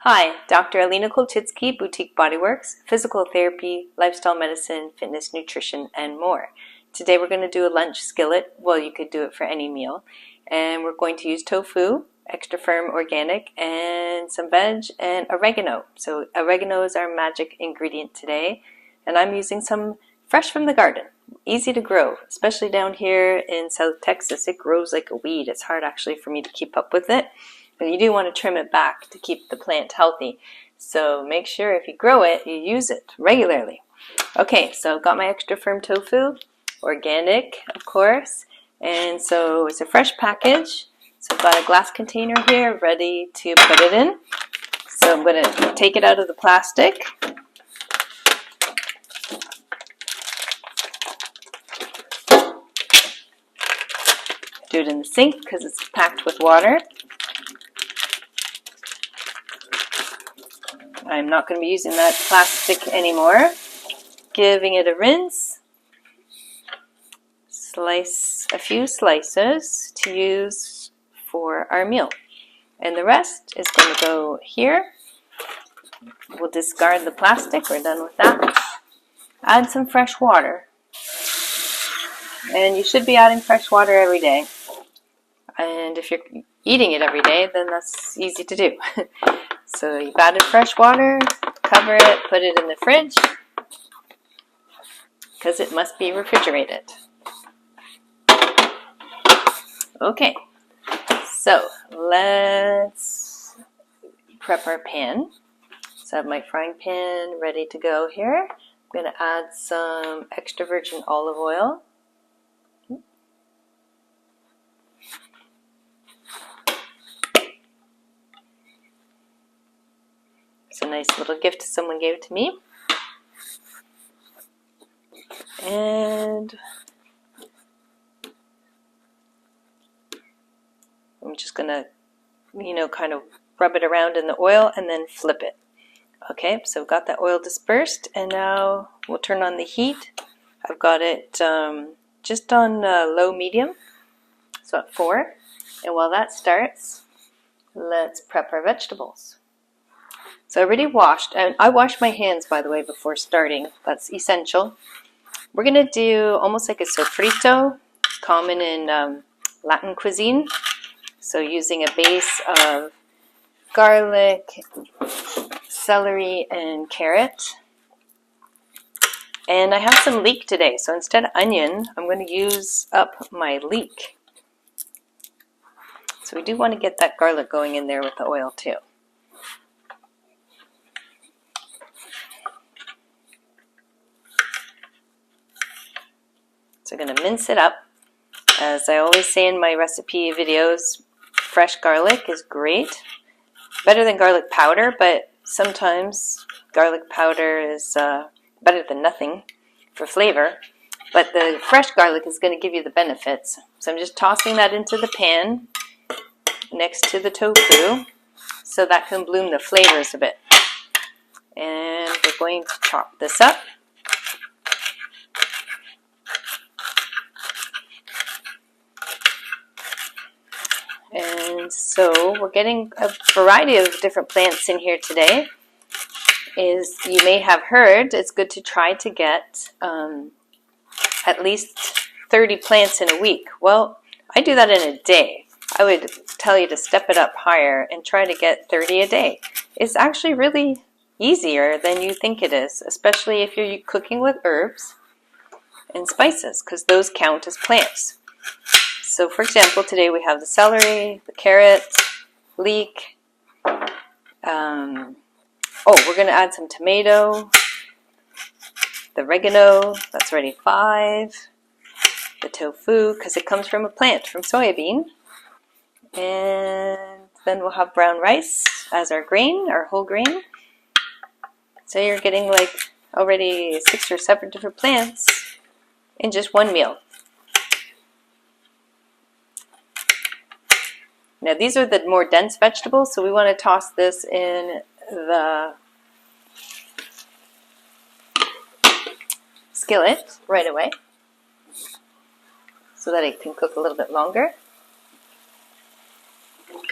Hi, Dr. Alina Koltitsky, Boutique Bodyworks, physical therapy, lifestyle medicine, fitness, nutrition, and more. Today we're going to do a lunch skillet. Well, you could do it for any meal. And we're going to use tofu, extra firm organic, and some veg and oregano. So oregano is our magic ingredient today. And I'm using some fresh from the garden. Easy to grow, especially down here in South Texas. It grows like a weed. It's hard actually for me to keep up with it. But you do want to trim it back to keep the plant healthy. So make sure if you grow it, you use it regularly. Okay, so I've got my extra firm tofu, organic, of course. And so it's a fresh package. So I've got a glass container here ready to put it in. So I'm going to take it out of the plastic. Do it in the sink because it's packed with water. I'm not going to be using that plastic anymore. Giving it a rinse. Slice a few slices to use for our meal. And the rest is going to go here. We'll discard the plastic. We're done with that. Add some fresh water. And you should be adding fresh water every day. And if you're eating it every day, then that's easy to do. So you've added fresh water, cover it, put it in the fridge, because it must be refrigerated. Okay, so let's prep our pan. So I have my frying pan ready to go here. I'm going to add some extra virgin olive oil. It's a nice little gift someone gave to me. And I'm just going to, kind of rub it around in the oil and then flip it. Okay, so I've got that oil dispersed, and now we'll turn on the heat. I've got it just on low medium, so at 4. And while that starts, let's prep our vegetables. So I already washed, and I washed my hands, by the way, before starting. That's essential. We're going to do almost like a sofrito, common in Latin cuisine. So using a base of garlic, celery, and carrot. And I have some leek today, so instead of onion, I'm going to use up my leek. So we do want to get that garlic going in there with the oil too. So I'm going to mince it up. As I always say in my recipe videos, fresh garlic is great. Better than garlic powder, but sometimes garlic powder is better than nothing for flavor. But the fresh garlic is going to give you the benefits. So I'm just tossing that into the pan next to the tofu so that can bloom the flavors a bit. And we're going to chop this up. And so we're getting a variety of different plants in here today. As you may have heard, it's good to try to get at least 30 plants in a week. Well, I do that in a day. I would tell you to step it up higher and try to get 30 a day. It's actually really easier than you think it is, especially if you're cooking with herbs and spices, because those count as plants. So for example, today we have the celery, the carrot, leek. We're going to add some tomato, the oregano, that's already 5, the tofu, because it comes from a plant, from soybean. And then we'll have brown rice as our grain, our whole grain. So you're getting like already 6 or 7 different plants in just one meal. Now these are the more dense vegetables, so we want to toss this in the skillet right away so that it can cook a little bit longer.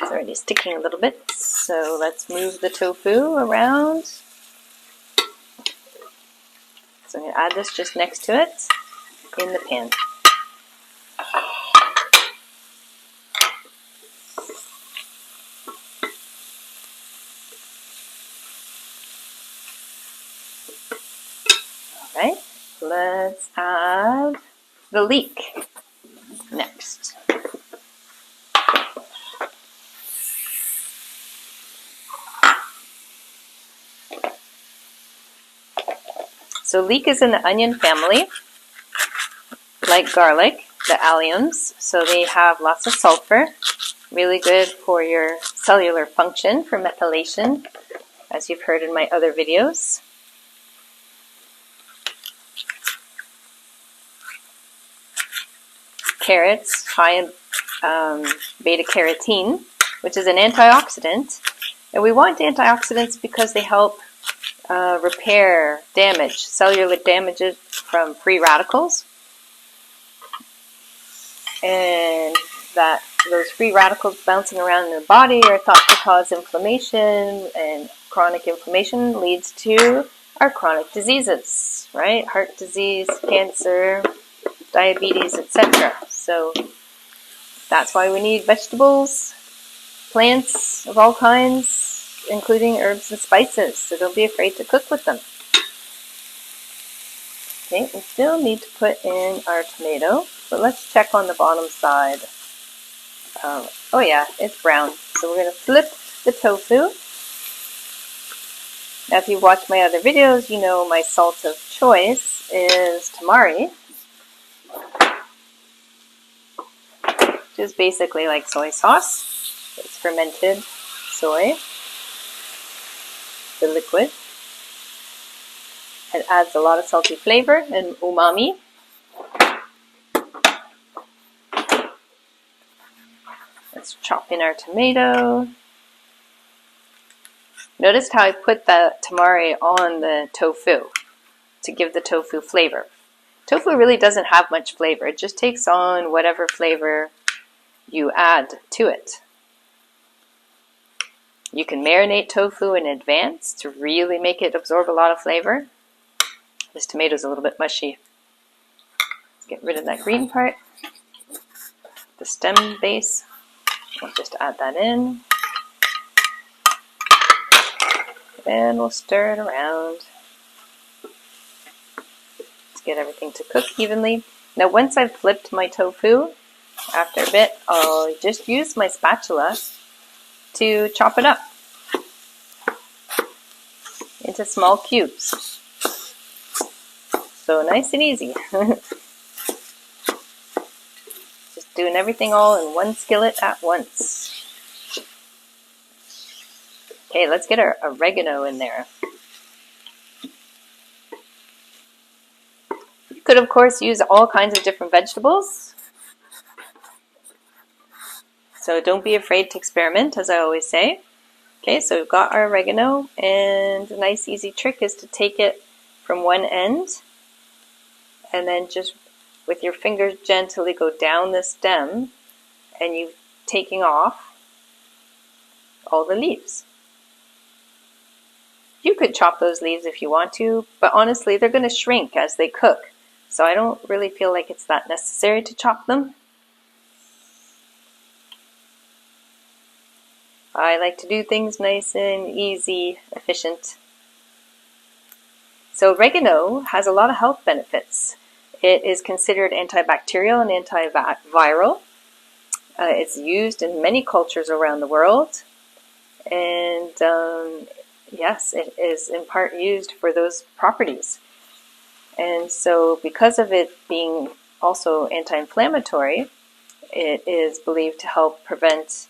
It's already sticking a little bit. So let's move the tofu around. So I'm going to add this just next to it in the pan. Alright, let's add the leek next. So leek is in the onion family, like garlic, the alliums. So they have lots of sulfur, really good for your cellular function, for methylation, as you've heard in my other videos. Carrots, high in beta-carotene, which is an antioxidant. And we want antioxidants because they help repair damage, cellular damages from free radicals. And that those free radicals bouncing around in the body are thought to cause inflammation, and chronic inflammation leads to our chronic diseases, right? Heart disease, cancer, diabetes, etc. So that's why we need vegetables, plants of all kinds, including herbs and spices. So don't be afraid to cook with them. Okay, we still need to put in our tomato, but let's check on the bottom side. Oh yeah, it's brown. So we're going to flip the tofu. Now if you've watched my other videos, you know my salt of choice is tamari, which is basically like soy sauce. It's fermented soy, the liquid. It adds a lot of salty flavor and umami. Let's chop in our tomato. Notice how I put the tamari on the tofu to give the tofu flavor. Tofu really doesn't have much flavor. It just takes on whatever flavor you add to it. You can marinate tofu in advance to really make it absorb a lot of flavor. This tomato's a little bit mushy. Let's get rid of that green part. The stem base, we'll just add that in. And we'll stir it around. Let's get everything to cook evenly. Now once I've flipped my tofu, after a bit, I'll just use my spatula to chop it up into small cubes. So nice and easy. Just doing everything all in one skillet at once. Okay, let's get our oregano in there. You could, of course, use all kinds of different vegetables. So don't be afraid to experiment, as I always say. Okay, so we've got our oregano, and a nice easy trick is to take it from one end and then just with your fingers gently go down the stem, and you're taking off all the leaves. You could chop those leaves if you want to, but honestly they're going to shrink as they cook, so I don't really feel like it's that necessary to chop them. I like to do things nice and easy, efficient. So oregano has a lot of health benefits. It is considered antibacterial and antiviral. It's used in many cultures around the world. And yes, it is in part used for those properties. And so because of it being also anti-inflammatory, it is believed to help prevent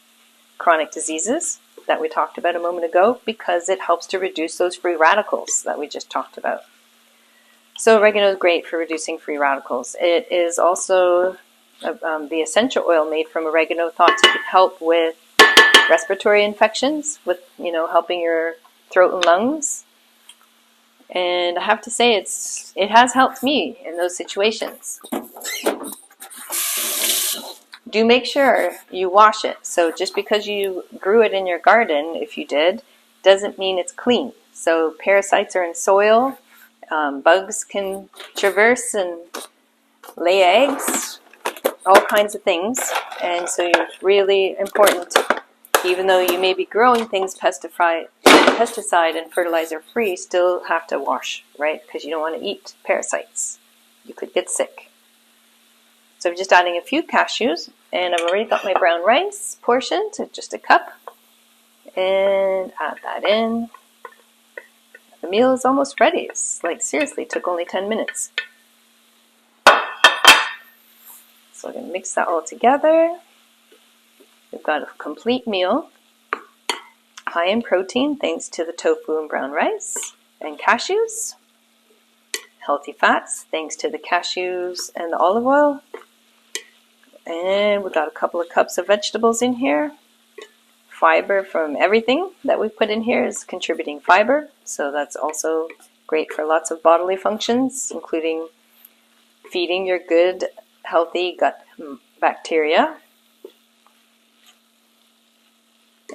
chronic diseases that we talked about a moment ago, because it helps to reduce those free radicals that we just talked about. So oregano is great for reducing free radicals. It is also the essential oil made from oregano thought to help with respiratory infections, with helping your throat and lungs. And I have to say it has helped me in those situations. do make sure you wash it. So just because you grew it in your garden, if you did, doesn't mean it's clean. So parasites are in soil, bugs can traverse and lay eggs, all kinds of things. And so it's really important, even though you may be growing things pesticide and fertilizer free, still have to wash, right? Because you don't want to eat parasites. You could get sick. So I'm just adding a few cashews, and I've already got my brown rice portioned, so just a cup, and add that in. The meal is almost ready. It's like, seriously, took only 10 minutes. So I'm going to mix that all together. We've got a complete meal, high in protein thanks to the tofu and brown rice and cashews. Healthy fats thanks to the cashews and the olive oil. And we've got a couple of cups of vegetables in here. Fiber from everything that we put in here is contributing fiber, so that's also great for lots of bodily functions, including feeding your good, healthy gut bacteria.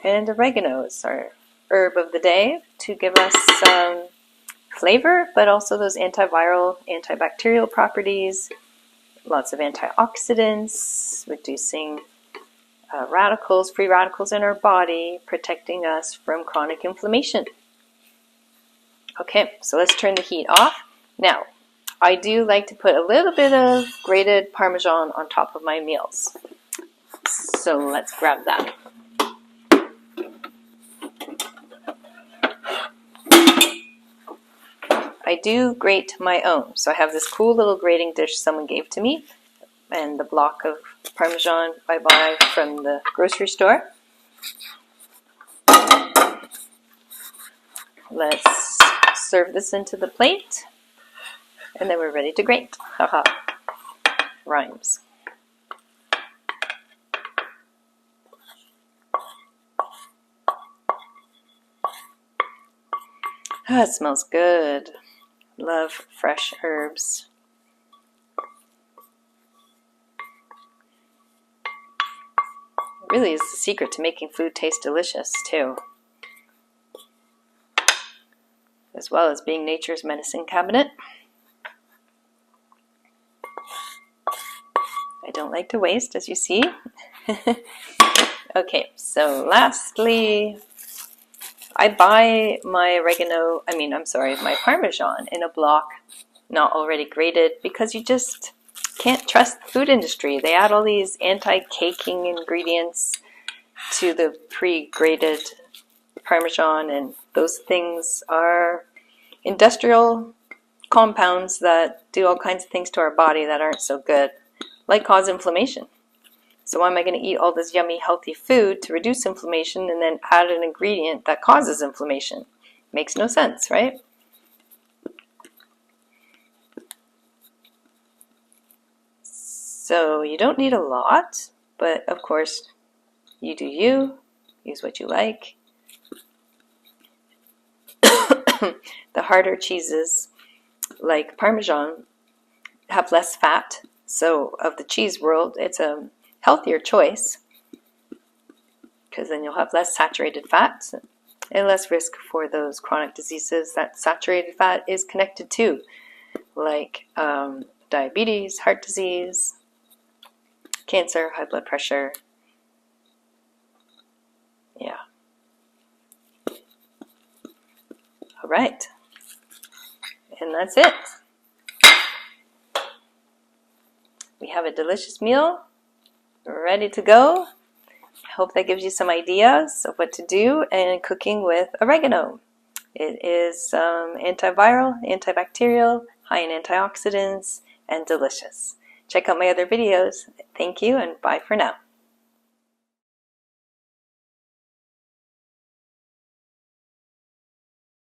And oregano is our herb of the day to give us some flavor, but also those antiviral, antibacterial properties. Lots of antioxidants, reducing free radicals in our body, protecting us from chronic inflammation. Okay, so let's turn the heat off. Now, I do like to put a little bit of grated Parmesan on top of my meals. So let's grab that. I do grate my own. So I have this cool little grating dish someone gave to me, and the block of Parmesan I buy from the grocery store. Let's serve this into the plate, and then we're ready to grate. Haha, rhymes. Ah, it smells good. Love fresh herbs. Really is the secret to making food taste delicious too, as well as being nature's medicine cabinet. I don't like to waste, as you see. Okay, so lastly, I buy my my Parmesan in a block, not already grated, because you just can't trust the food industry. They add all these anti-caking ingredients to the pre-grated Parmesan, and those things are industrial compounds that do all kinds of things to our body that aren't so good, like cause inflammation. So why am I going to eat all this yummy, healthy food to reduce inflammation and then add an ingredient that causes inflammation? Makes no sense, right? So you don't need a lot, but of course, you do you. Use what you like. The harder cheeses, like Parmesan, have less fat. So of the cheese world, it's a healthier choice, because then you'll have less saturated fats and less risk for those chronic diseases that saturated fat is connected to, like diabetes, heart disease, cancer, high blood pressure. Yeah. All right. And that's it. We have a delicious meal ready to go. I hope that gives you some ideas of what to do in cooking with oregano. It is antiviral, antibacterial, high in antioxidants, and delicious. Check out my other videos. Thank you, and bye for now.